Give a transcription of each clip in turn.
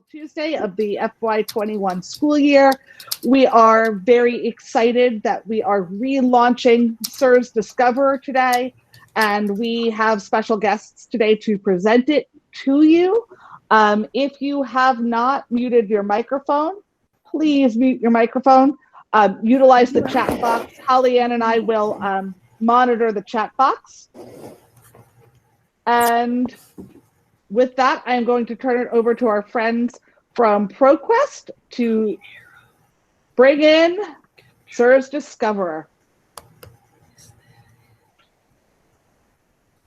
Tuesday of the FY21 school year. We are very excited that we are relaunching SIRS Discover today, and we have special guests today to present it to you. If you have not muted your microphone, please mute your microphone. Utilize the chat box. Holly Ann and I will monitor the chat box. And with that, I'm going to turn it over to our friends from Proquest to bring in SIRS Discoverer.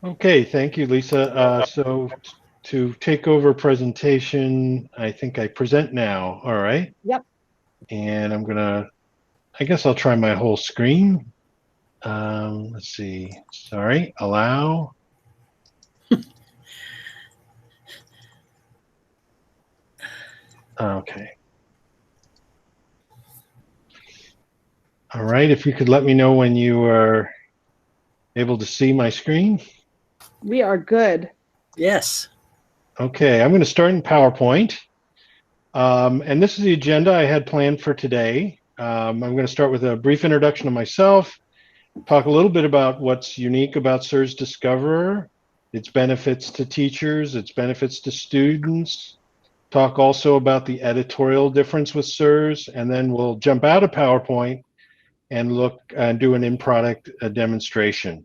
Okay, thank you, Lisa. So to take over presentation, I think I present now, all right? Yep. And I guess I'll try my whole screen. Let's see, sorry, allow. Okay. All right, if you could let me know when you are able to see my screen. We are good. Yes. Okay, I'm going to start in PowerPoint. And this is the agenda I had planned for today. I'm going to start with a brief introduction of myself, talk a little bit about what's unique about SIRS Discoverer, its benefits to teachers, its benefits to students, talk also about the editorial difference with SIRS, and then we'll jump out of PowerPoint and look and do an in-product demonstration.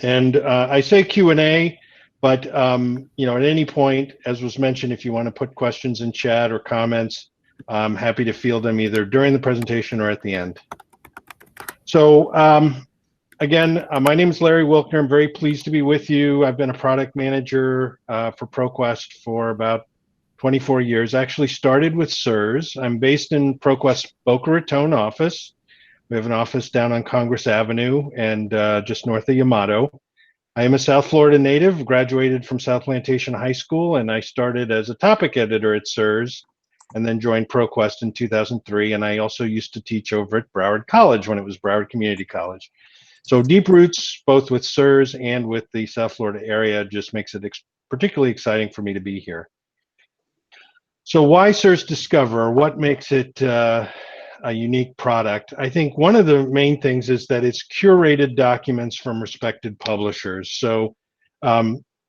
And I say Q&A, but you know, at any point, as was mentioned, if you want to put questions in chat or comments, I'm happy to field them either during the presentation or at the end. So again, my name is Larry Wilkner. I'm very pleased to be with you. I've been a product manager for Proquest for about 24 years. Actually started with SIRS. I'm based in Proquest Boca Raton office. We have an office down on Congress Avenue and just north of Yamato. I am a South Florida native, graduated from South Plantation High School, and I started as a topic editor at SIRS and then joined Proquest in 2003. And I also used to teach over at Broward College when it was Broward Community College. So deep roots, both with SIRS and with the South Florida area, just makes it particularly exciting for me to be here. So why SIRS Discover? What makes it a unique product? I think one of the main things is that it's curated documents from respected publishers. So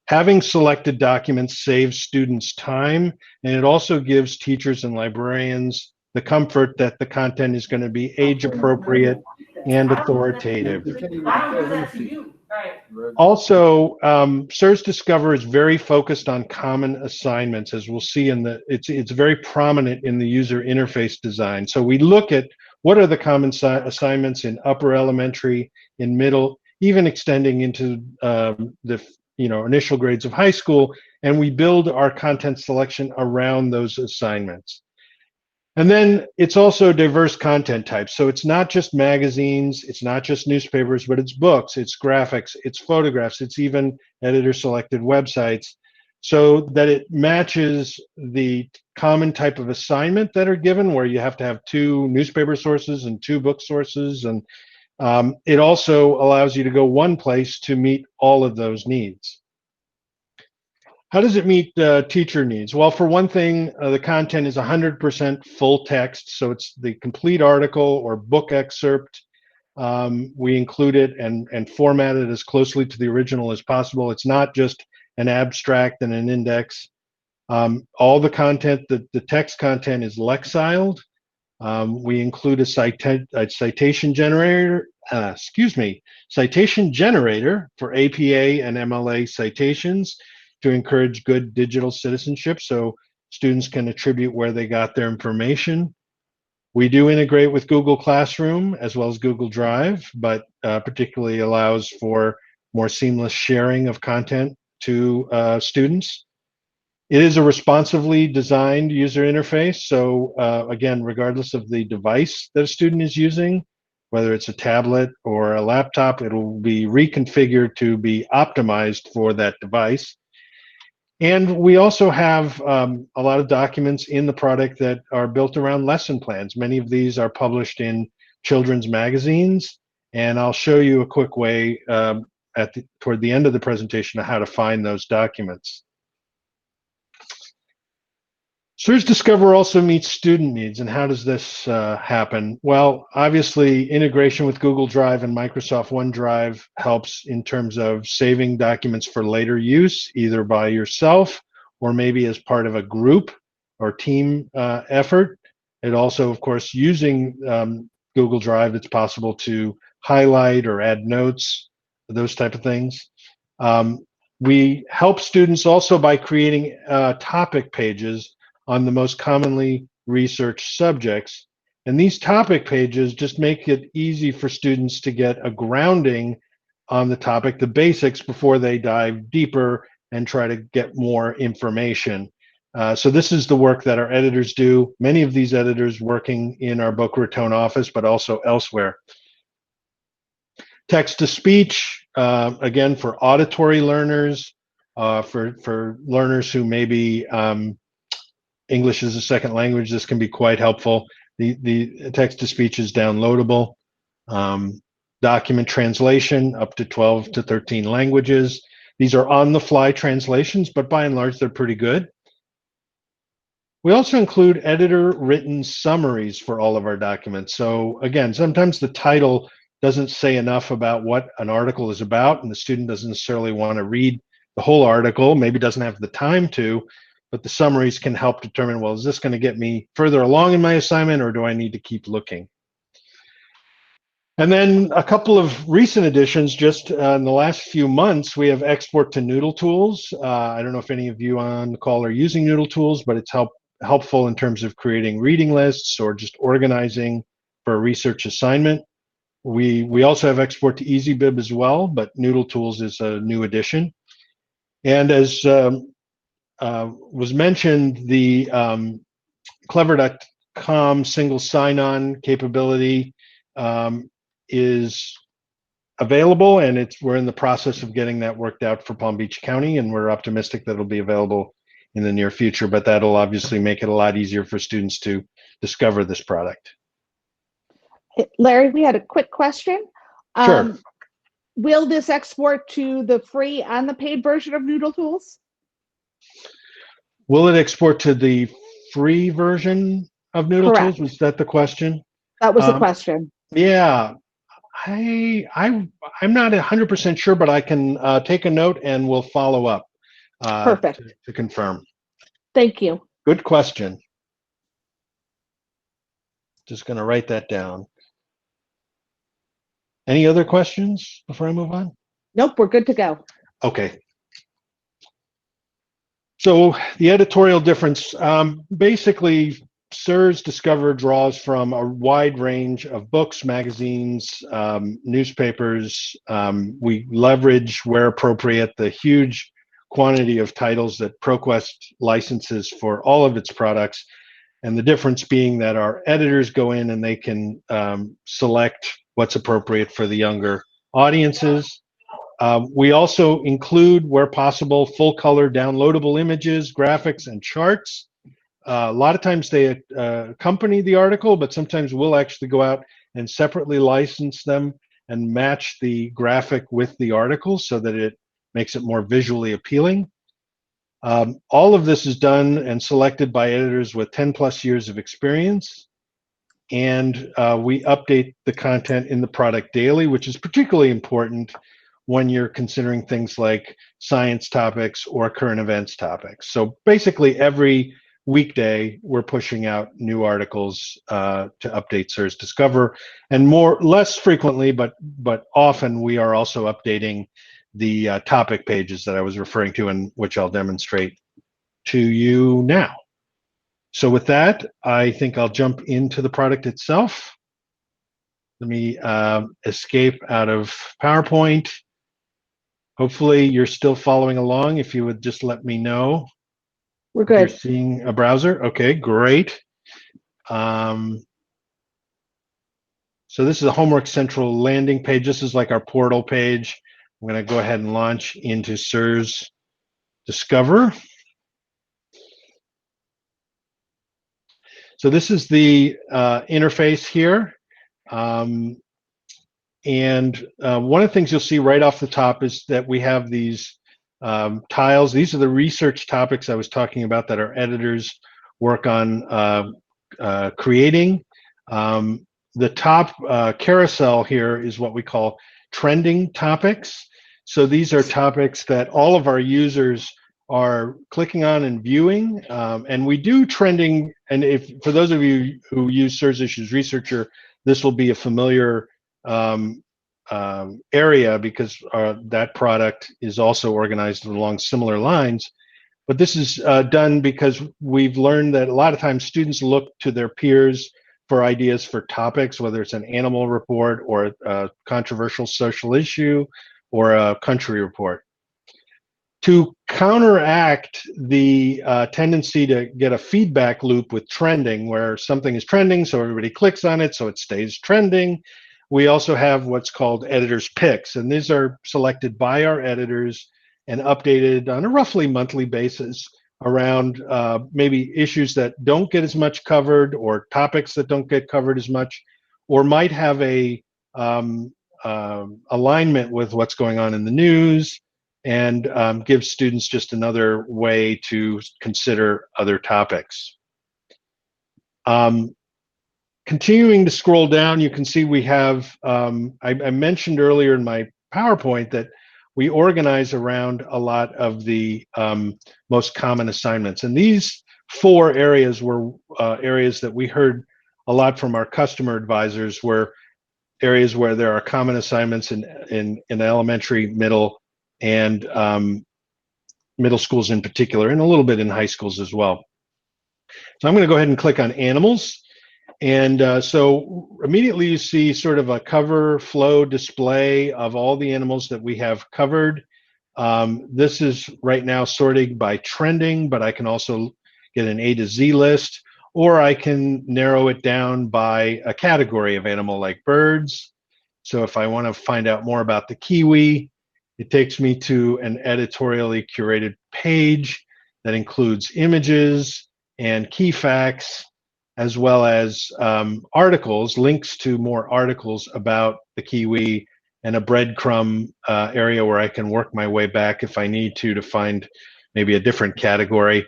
having selected documents saves students time, and it also gives teachers and librarians the comfort that the content is going to be age appropriate and authoritative. Also, SIRS Discover is very focused on common assignments, as we'll see in it's very prominent in the user interface design. So we look at what are the common assignments in upper elementary, in middle, even extending into the initial grades of high school, and we build our content selection around those assignments. And then it's also diverse content types. So it's not just magazines, it's not just newspapers, but it's books, it's graphics, it's photographs, it's even editor-selected websites, so that it matches the common type of assignment that are given, where you have to have 2 newspaper sources and 2 book sources. And it also allows you to go one place to meet all of those needs. How does it meet teacher needs? Well, for one thing, the content is 100% full text, so it's the complete article or book excerpt. We include it and format it as closely to the original as possible. It's not just an abstract and an index. All the content, the text content is Lexiled. We include a citation generator, citation generator for APA and MLA citations, to encourage good digital citizenship so students can attribute where they got their information. We do integrate with Google Classroom as well as Google Drive, but particularly allows for more seamless sharing of content to students. It is a responsively designed user interface. So again, regardless of the device that a student is using, whether it's a tablet or a laptop, it will be reconfigured to be optimized for that device. And we also have a lot of documents in the product that are built around lesson plans. Many of these are published in children's magazines, and I'll show you a quick way toward the end of the presentation of how to find those documents. SIRS Discover also meets student needs, and how does this happen? Well, obviously, integration with Google Drive and Microsoft OneDrive helps in terms of saving documents for later use, either by yourself or maybe as part of a group or team effort. It also, of course, using Google Drive, it's possible to highlight or add notes, those type of things. We help students also by creating topic pages on the most commonly researched subjects. And these topic pages just make it easy for students to get a grounding on the topic, the basics, before they dive deeper and try to get more information. So this is the work that our editors do. Many of these editors working in our Boca Raton office, but also elsewhere. Text-to-speech, again, for auditory learners, for learners who maybe English is a second language, this can be quite helpful. The text-to-speech is downloadable. Document translation, up to 12 to 13 languages. These are on-the-fly translations, but by and large, they're pretty good. We also include editor-written summaries for all of our documents. So again, sometimes the title doesn't say enough about what an article is about, and the student doesn't necessarily want to read the whole article, maybe doesn't have the time to, but the summaries can help determine, well, is this going to get me further along in my assignment, or do I need to keep looking? And then a couple of recent additions, just in the last few months, we have export to Noodle Tools. I don't know if any of you on the call are using Noodle Tools, but it's helpful in terms of creating reading lists or just organizing for a research assignment. We also have export to EasyBib as well, but Noodle Tools is a new addition. And as was mentioned, the Clever.com single sign-on capability is available, and we're in the process of getting that worked out for Palm Beach County, and we're optimistic that it'll be available in the near future, but that'll obviously make it a lot easier for students to discover this product. Larry, we had a quick question. Sure. Will this export to the free and the paid version of Noodle Tools? Will it export to the free version of Noodle Correct. Tools? Was that the question? That was the question. Yeah, I'm not 100% sure, but I can take a note and we'll follow up Perfect. to confirm. Thank you. Good question. Just going to write that down. Any other questions before I move on? Nope, we're good to go. Okay. So the editorial difference, basically, SIRS Discover draws from a wide range of books, magazines, newspapers. We leverage, where appropriate, the huge quantity of titles that Proquest licenses for all of its products. And the difference being that our editors go in and they can select what's appropriate for the younger audiences. We also include, where possible, full color downloadable images, graphics, and charts. A lot of times they accompany the article, but sometimes we'll actually go out and separately license them and match the graphic with the article so that it makes it more visually appealing. All of this is done and selected by editors with 10+ years of experience. And we update the content in the product daily, which is particularly important when you're considering things like science topics or current events topics. So basically every weekday we're pushing out new articles to update SIRS Discover, and less frequently, but often we are also updating the topic pages that I was referring to, and which I'll demonstrate to you now. So with that, I think I'll jump into the product itself. Let me escape out of PowerPoint. Hopefully you're still following along. If you would just let me know. We're good. You're seeing a browser? Okay, great. So this is a Homework Central landing page. This is like our portal page. I'm going to go ahead and launch into SIRS Discover. So this is the interface here. And one of the things you'll see right off the top is that we have these tiles. These are the research topics I was talking about that our editors work on creating. The top carousel here is what we call trending topics. So these are topics that all of our users are clicking on and viewing. And we do trending, and if for those of you who use SIRS Issues Researcher, this will be a familiar area because that product is also organized along similar lines. But this is done because we've learned that a lot of times students look to their peers for ideas for topics, whether it's an animal report or a controversial social issue or a country report. To counteract the tendency to get a feedback loop with trending, where something is trending, so everybody clicks on it, so it stays trending, we also have what's called editors' picks, and these are selected by our editors and updated on a roughly monthly basis around maybe issues that don't get as much covered or topics that don't get covered as much, or might have a alignment with what's going on in the news, and give students just another way to consider other topics. Continuing to scroll down, you can see we have, I mentioned earlier in my PowerPoint that we organize around a lot of the most common assignments. And these 4 areas were areas that we heard a lot from our customer advisors, were areas where there are common assignments in elementary, middle, and middle schools in particular, and a little bit in high schools as well. So I'm going to go ahead and click on animals. And so immediately you see sort of a cover flow display of all the animals that we have covered. This is right now sorting by trending, but I can also get an A to Z list, or I can narrow it down by a category of animal like birds. So if I want to find out more about the kiwi, it takes me to an editorially curated page that includes images and key facts, as well as articles, links to more articles about the kiwi, and a breadcrumb area where I can work my way back if I need to find maybe a different category.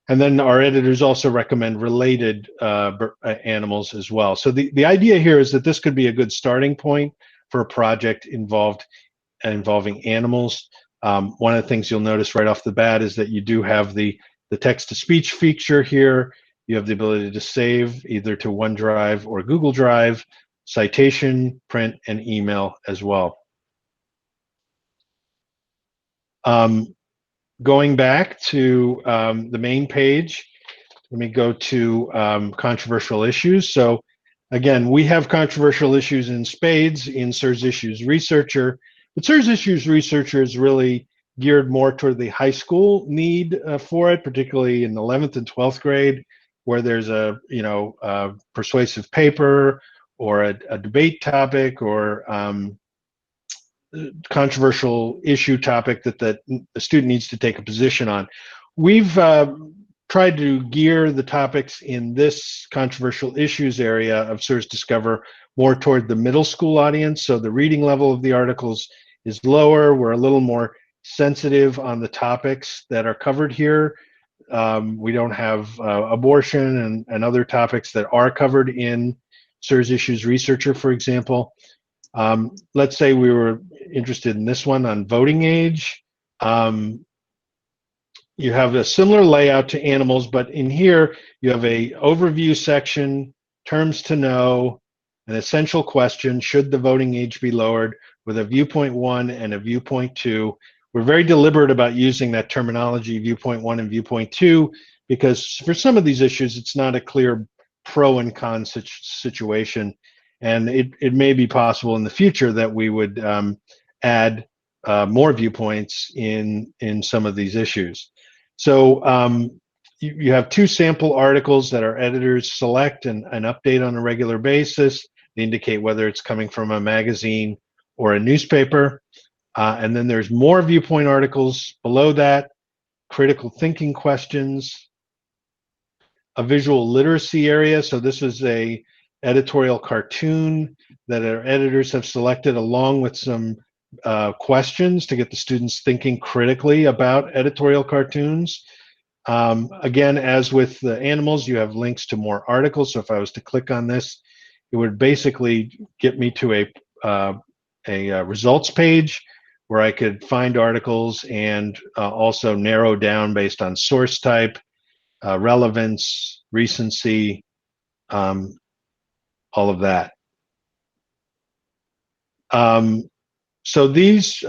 And then our editors also recommend related animals as well. So the idea here is that this could be a good starting point for a project involving animals. One of the things you'll notice right off the bat is that you do have the text-to-speech feature here. You have the ability to save either to OneDrive or Google Drive, citation, print, and email as well. Going back to the main page, let me go to controversial issues. So again, we have controversial issues in spades in SIRS Issues Researcher, but SIRS Issues Researcher is really geared more toward the high school need for it, particularly in 11th and 12th grade, where there's a persuasive paper or a debate topic or controversial issue topic that the student needs to take a position on. We've tried to gear the topics in this controversial issues area of SIRS Discover more toward the middle school audience, so the reading level of the articles is lower. We're a little more sensitive on the topics that are covered here. We don't have abortion and other topics that are covered in SIRS Issues Researcher, for example. Let's say we were interested in this one on voting age. You have a similar layout to animals, but in here you have a overview section, terms to know, an essential question, should the voting age be lowered, with a viewpoint 1 and a viewpoint 2. We're very deliberate about using that terminology, viewpoint 1 and viewpoint 2, because for some of these issues, it's not a clear pro and con situation. And it may be possible in the future that we would add more viewpoints in some of these issues. So you have 2 sample articles that our editors select and update on a regular basis. They indicate whether it's coming from a magazine or a newspaper. And then there's more viewpoint articles below that, critical thinking questions, a visual literacy area. So this is a editorial cartoon that our editors have selected along with some questions to get the students thinking critically about editorial cartoons. Again, as with the animals, you have links to more articles. So if I was to click on this, it would basically get me to a results page where I could find articles and also narrow down based on source type, relevance, recency, all of that. So these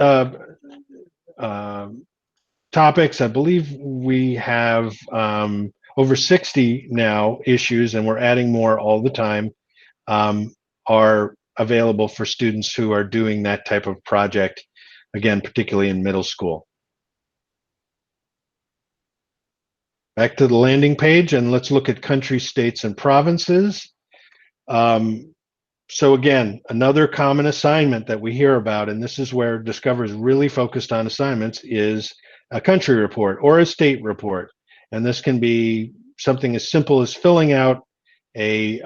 topics, I believe we have over 60 now issues, and we're adding more all the time, are available for students who are doing that type of project, again, particularly in middle school. Back to the landing page, and let's look at countries, states, and provinces. So again, another common assignment that we hear about, and this is where Discover is really focused on assignments, is a country report or a state report. And this can be something as simple as filling out a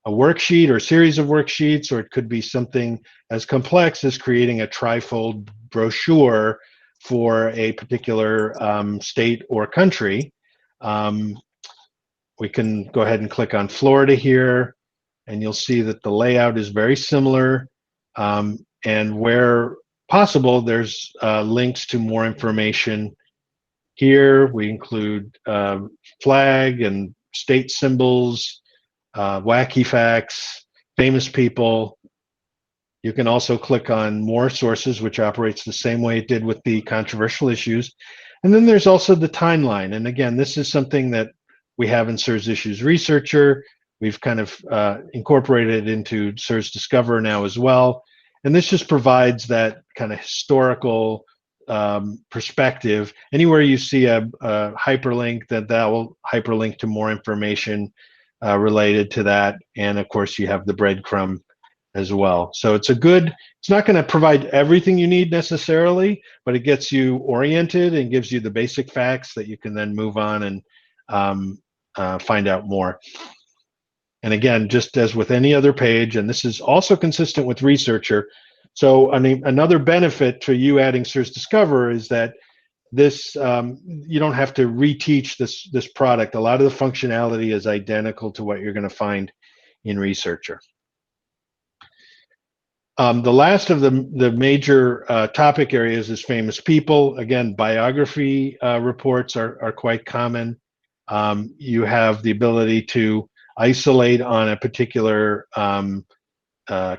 worksheet or series of worksheets, or it could be something as complex as creating a trifold brochure for a particular state or country. We can go ahead and click on Florida here, and you'll see that the layout is very similar. And where possible, there's links to more information. Here we include flag and state symbols, wacky facts, famous people. You can also click on more sources, which operates the same way it did with the controversial issues. And then there's also the timeline. And again, this is something that we have in SIRS Issues Researcher. We've kind of incorporated it into SIRS Discover now as well. And this just provides that kind of historical perspective. Anywhere you see a hyperlink, that will hyperlink to more information related to that. And of course, you have the breadcrumb as well. So it's not going to provide everything you need necessarily, but it gets you oriented and gives you the basic facts that you can then move on and find out more. And again, just as with any other page, and this is also consistent with Researcher. So I mean, another benefit to you adding SIRS Discover is that this you don't have to reteach this product. A lot of the functionality is identical to what you're going to find in Researcher. The last of the major topic areas is famous people. Again, biography reports are quite common. You have the ability to isolate on a particular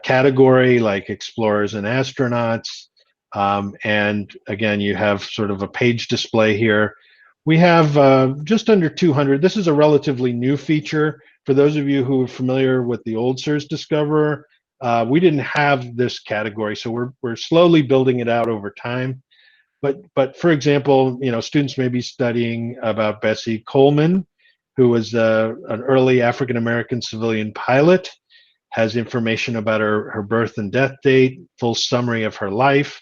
category, like explorers and astronauts. And again, you have sort of a page display here. We have just under 200. This is a relatively new feature. For those of you who are familiar with the old SIRS Discoverer, we didn't have this category, so we're slowly building it out over time. But for example, students may be studying about Bessie Coleman, who was an early African-American civilian pilot, has information about her birth and death date, full summary of her life.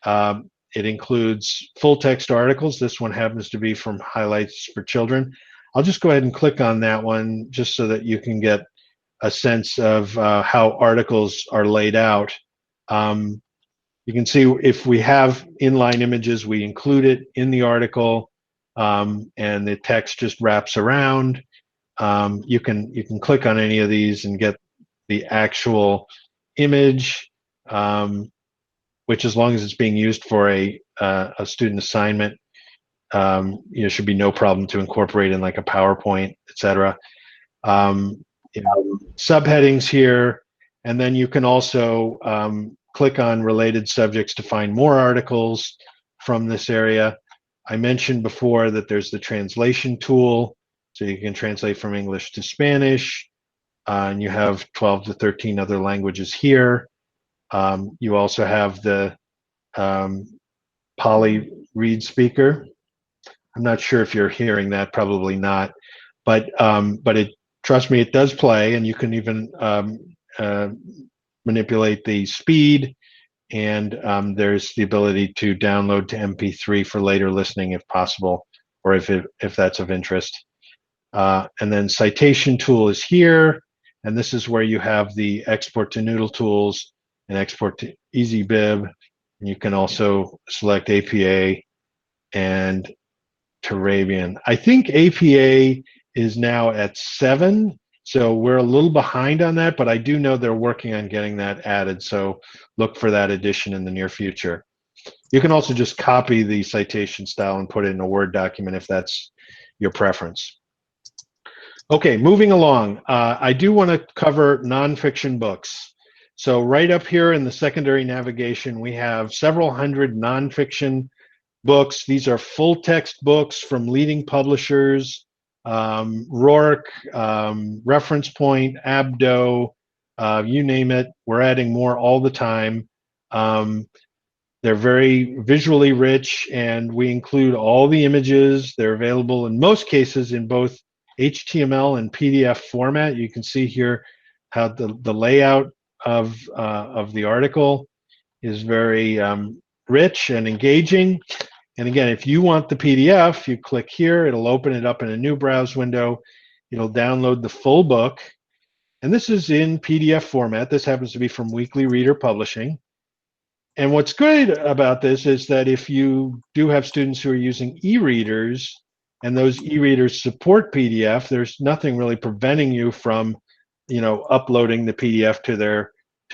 It includes full text articles. This one happens to be from Highlights for Children. I'll just go ahead and click on that one just so that you can get a sense of how articles are laid out. You can see if we have inline images, we include it in the article, and the text just wraps around. You can click on any of these and get the actual image, which, as long as it's being used for a student assignment, should be no problem to incorporate in like a PowerPoint, etc. Subheadings here, and then you can also click on related subjects to find more articles from this area. I mentioned before that there's the translation tool, so you can translate from English to Spanish, and you have 12 to 13 other languages here. You also have the Poly Read Speaker. I'm not sure if you're hearing that, probably not, but trust me, it does play, and you can even manipulate the speed, and there's the ability to download to MP3 for later listening if possible, or if that's of interest. And then citation tool is here, and this is where you have the export to Noodle tools and export to EasyBib. And you can also select APA and Turabian. I think APA is now at 7, so we're a little behind on that, but I do know they're working on getting that added, so look for that addition in the near future. You can also just copy the citation style and put it in a Word document if that's your preference. Okay, moving along. I do want to cover nonfiction books. So right up here in the secondary navigation, we have several hundred nonfiction books. These are full text books from leading publishers, Rourke, Reference Point, Abdo, you name it. We're adding more all the time. They're very visually rich, and we include all the images. They're available in most cases in both HTML and PDF format. You can see here how the layout of the article is very rich and engaging. And again, if you want the PDF, you click here, it'll open it up in a new browse window. It'll download the full book. And this is in PDF format. This happens to be from Weekly Reader Publishing. And what's good about this is that if you do have students who are using e-readers and those e-readers support PDF, there's nothing really preventing you from, uploading the PDF to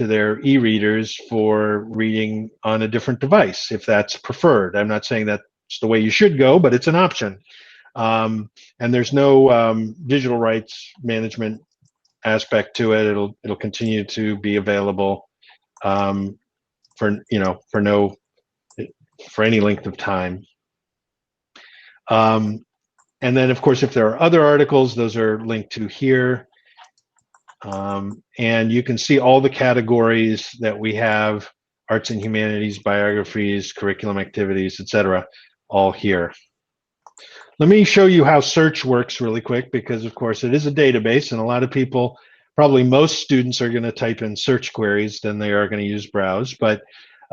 their e-readers for reading on a different device, if that's preferred. I'm not saying that's the way you should go, but it's an option. And there's no digital rights management aspect to it. It'll continue to be available for any length of time. And then, of course, if there are other articles, those are linked to here. And you can see all the categories that we have: arts and humanities, biographies, curriculum activities, etc., all here. Let me show you how search works really quick, because, of course, it is a database, and a lot of people, probably most students, are going to type in search queries than they are going to use browse. But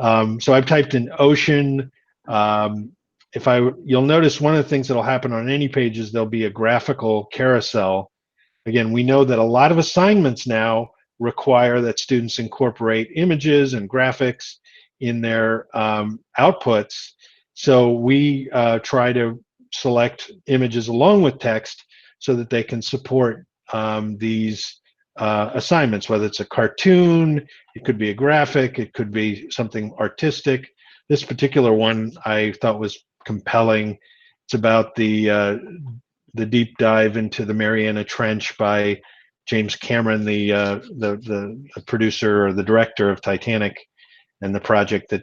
so I've typed in ocean. You'll notice one of the things that'll happen on any page is there'll be a graphical carousel. Again, we know that a lot of assignments now require that students incorporate images and graphics in their outputs. So we try to select images along with text so that they can support these assignments, whether it's a cartoon, it could be a graphic, it could be something artistic. This particular one I thought was compelling. It's about the deep dive into the Mariana Trench by James Cameron, the producer or the director of Titanic, and the project that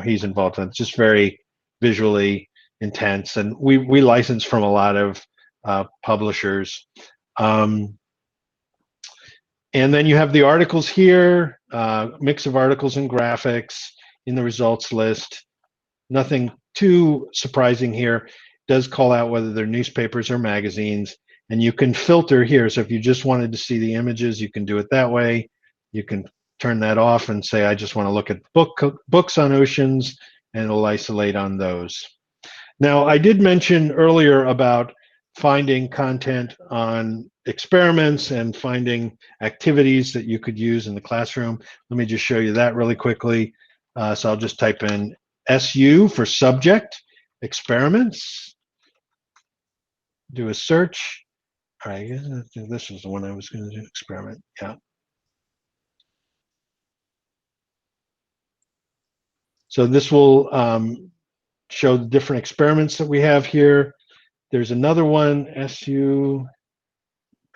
he's involved in. It's just very visually intense, and we license from a lot of publishers. And then you have the articles here, mix of articles and graphics in the results list. Nothing too surprising here. It does call out whether they're newspapers or magazines, and you can filter here. So if you just wanted to see the images, you can do it that way. You can turn that off and say, I just want to look at books on oceans, and it'll isolate on those. Now, I did mention earlier about finding content on experiments and finding activities that you could use in the classroom. Let me just show you that really quickly. So I'll just type in SU for subject, experiments, do a search. All right, this is the one I was going to do, experiment, yeah. So this will show the different experiments that we have here. There's another one, SU,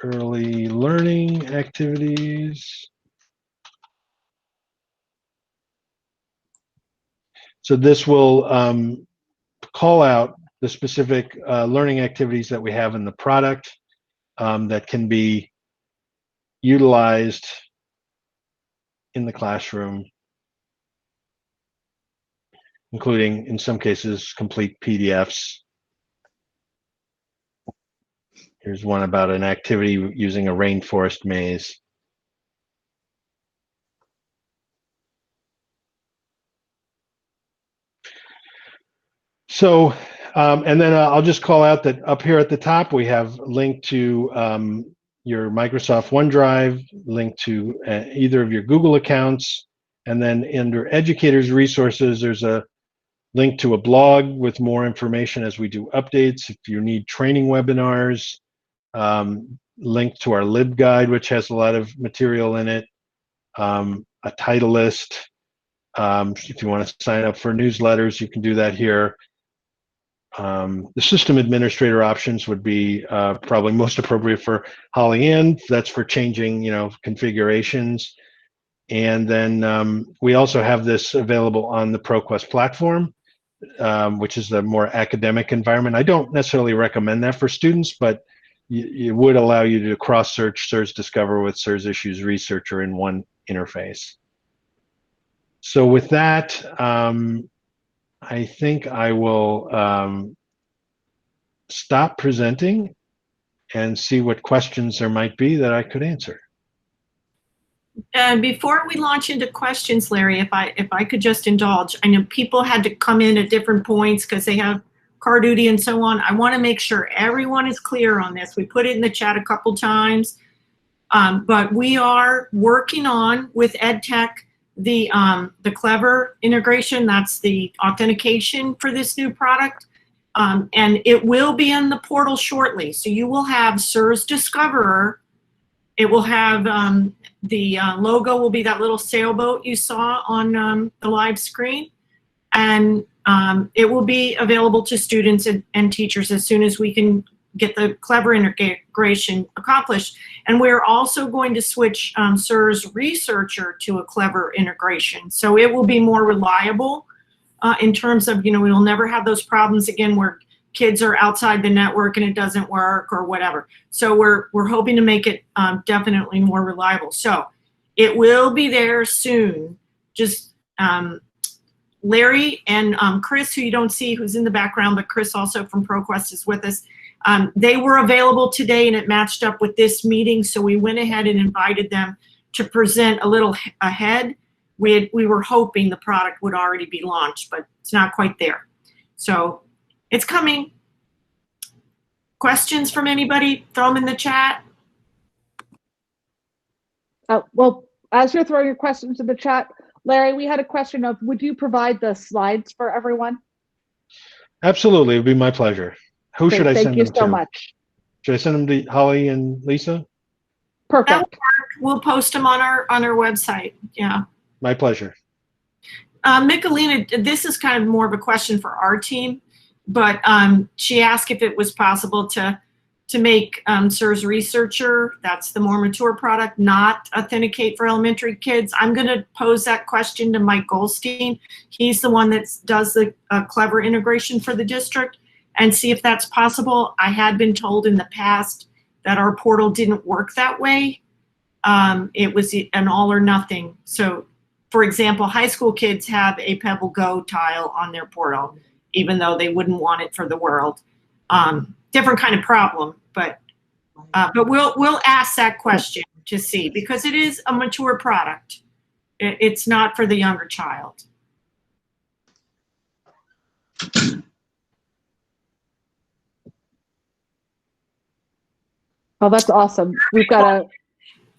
early learning activities. So this will call out the specific learning activities that we have in the product that can be utilized in the classroom, including, in some cases, complete PDFs. Here's one about an activity using a rainforest maze. So, and then I'll just call out that up here at the top, we have a link to your Microsoft OneDrive, link to either of your Google accounts, and then under Educators Resources, there's a link to a blog with more information as we do updates. If you need training webinars, link to our LibGuide, which has a lot of material in it, a title list. If you want to sign up for newsletters, you can do that here. The system administrator options would be probably most appropriate for Holly Ann. That's for changing, configurations. And then we also have this available on the Proquest platform, which is the more academic environment. I don't necessarily recommend that for students, but it would allow you to cross-search SIRS Discover with SIRS Issues Researcher in one interface. So with that, I think I will stop presenting and see what questions there might be that I could answer. Before we launch into questions, Larry, if I could just indulge, I know people had to come in at different points because they have car duty and so on. I want to make sure everyone is clear on this. We put it in the chat a couple times, but we are working on with EdTech the Clever integration. That's the authentication for this new product, and it will be in the portal shortly. So you will have SIRS Discoverer. It will have the logo will be that little sailboat you saw on the live screen, and it will be available to students and teachers as soon as we can get the Clever integration accomplished. And we're also going to switch SIRS Researcher to a Clever integration. So it will be more reliable in terms of, we will never have those problems again where kids are outside the network and it doesn't work or whatever. So we're hoping to make it definitely more reliable. So it will be there soon. Just Larry and Chris, who you don't see, who's in the background, but Chris also from Proquest is with us. They were available today and it matched up with this meeting. So we went ahead and invited them to present a little ahead. We were hoping the product would already be launched, but it's not quite there. So it's coming. Questions from anybody? Throw them in the chat. Well, as you're throwing your questions in the chat, Larry, we had a question of, would you provide the slides for everyone? Absolutely, it would be my pleasure. Who should I send them to? Thank you so much. Should I send them to Holly and Lisa? Perfect. We'll post them on our website. Yeah. My pleasure. Michelina, this is kind of more of a question for our team, but she asked if it was possible to make SIRS Researcher, that's the more mature product, not authenticate for elementary kids. I'm going to pose that question to Mike Goldstein. He's the one that does the Clever integration for the district, and see if that's possible. I had been told in the past that our portal didn't work that way. It was an all or nothing. So, for example, high school kids have a Pebble Go tile on their portal, even though they wouldn't want it for the world. Different kind of problem, but we'll ask that question to see, because it is a mature product. It's not for the younger child. Oh, that's awesome. We've got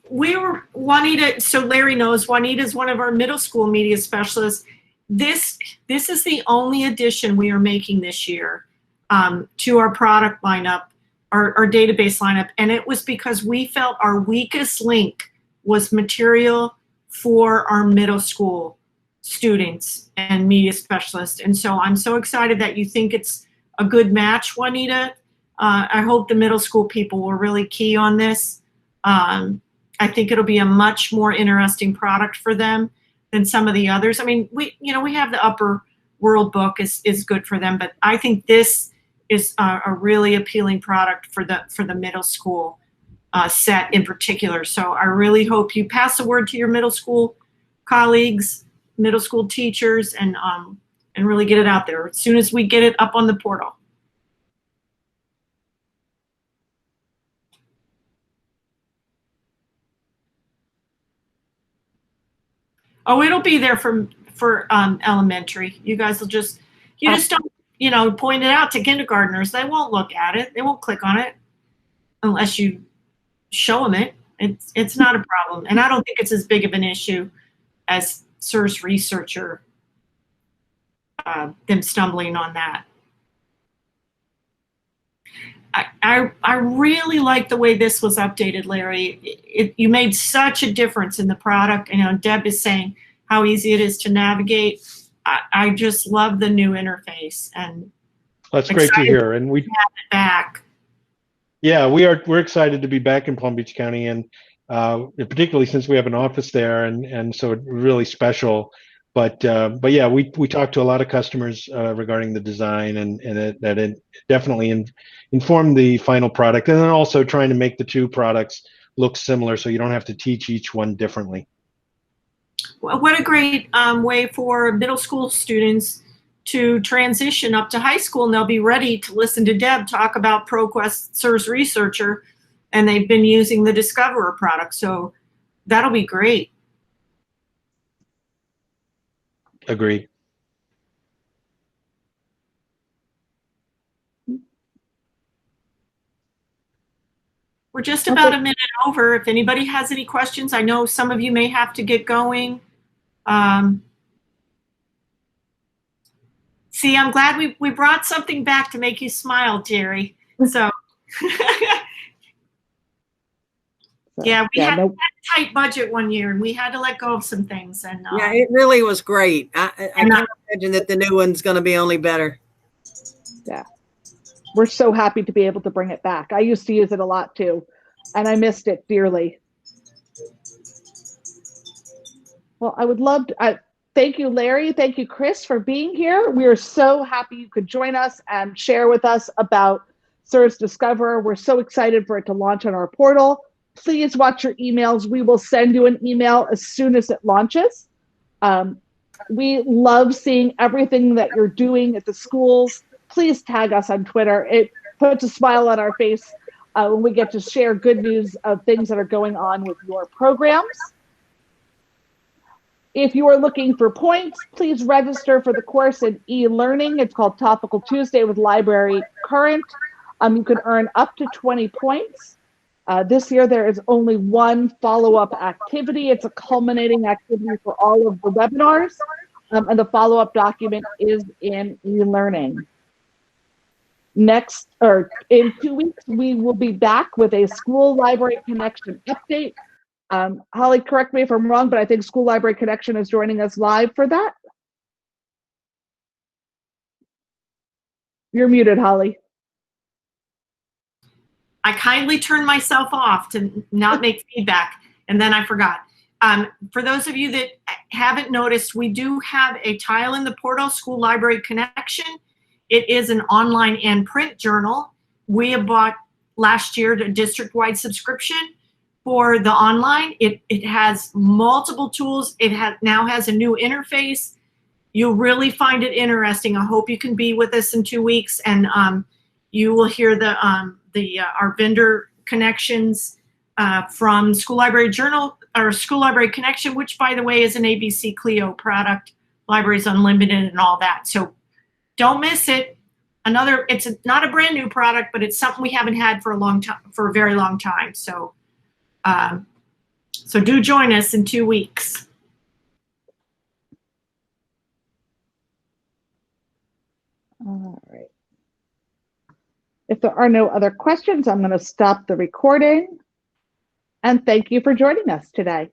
Juanita, so Larry knows, Juanita is one of our middle school media specialists. This is the only addition we are making this year to our product lineup, our database lineup, and it was because we felt our weakest link was material for our middle school students and media specialists. And so I'm so excited that you think it's a good match, Juanita. I hope the middle school people will really key on this. I think it'll be a much more interesting product for them than some of the others. I mean, we have the Upper World book is good for them, but I think this is a really appealing product for the middle school set in particular. So I really hope you pass the word to your middle school colleagues, middle school teachers, and really get it out there as soon as we get it up on the portal. Oh, it'll be there for elementary. You guys will just don't, point it out to kindergartners. They won't look at it. They won't click on it unless you show them it. It's not a problem. And I don't think it's as big of an issue as SIRS Researcher. them stumbling on that. I really like the way this was updated, Larry. You made such a difference in the product. You know, Deb is saying how easy it is to navigate. I just love the new interface, and that's great to hear. And we have it back. Yeah, we're excited to be back in Palm Beach County, and particularly since we have an office there, and so it's really special. But yeah, we talked to a lot of customers regarding the design, and that it definitely informed the final product, and then also trying to make the two products look similar, so you don't have to teach each one differently. Well, what a great way for middle school students to transition up to high school, and they'll be ready to listen to Deb talk about Proquest SIRS Researcher, and they've been using the Discoverer product, so that'll be great. Agreed. We're just about a minute over. If anybody has any questions, I know some of you may have to get going. See, I'm glad we brought something back to make you smile, Jerry. So, yeah, we had a tight budget one year, and we had to let go of some things. And yeah, it really was great. I can't imagine that the new one's going to be only better. Yeah, we're so happy to be able to bring it back. I used to use it a lot too, and I missed it dearly. Well, I would love to. Thank you, Larry. Thank you, Chris, for being here. We are so happy you could join us and share with us about SIRS Discoverer. We're so excited for it to launch on our portal. Please watch your emails. We will send you an email as soon as it launches. We love seeing everything that you're doing at the schools. Please tag us on Twitter. It puts a smile on our face when we get to share good news of things that are going on with your programs. If you are looking for points, please register for the course in e-learning. It's called Topical Tuesday with Library Current. You can earn up to 20 points. This year, there is only one follow-up activity. It's a culminating activity for all of the webinars, and the follow-up document is in e-learning. Next, or in 2 weeks, we will be back with a School Library Connection update. Holly, correct me if I'm wrong, but I think School Library Connection is joining us live for that. You're muted, Holly. I kindly turned myself off to not make feedback, and then I forgot. For those of you that haven't noticed, we do have a tile in the portal, School Library Connection. It is an online and print journal. We have bought last year a district-wide subscription for the online. It has multiple tools. It now has a new interface. You'll really find it interesting. I hope you can be with us in 2 weeks, and you will hear our vendor connections from School Library Journal or School Library Connection, which, by the way, is an ABC Clio product, Libraries Unlimited and all that. So don't miss it. It's not a brand new product, but it's something we haven't had for a very long time. So, so do join us in 2 weeks. All right. If there are no other questions, I'm going to stop the recording. And thank you for joining us today.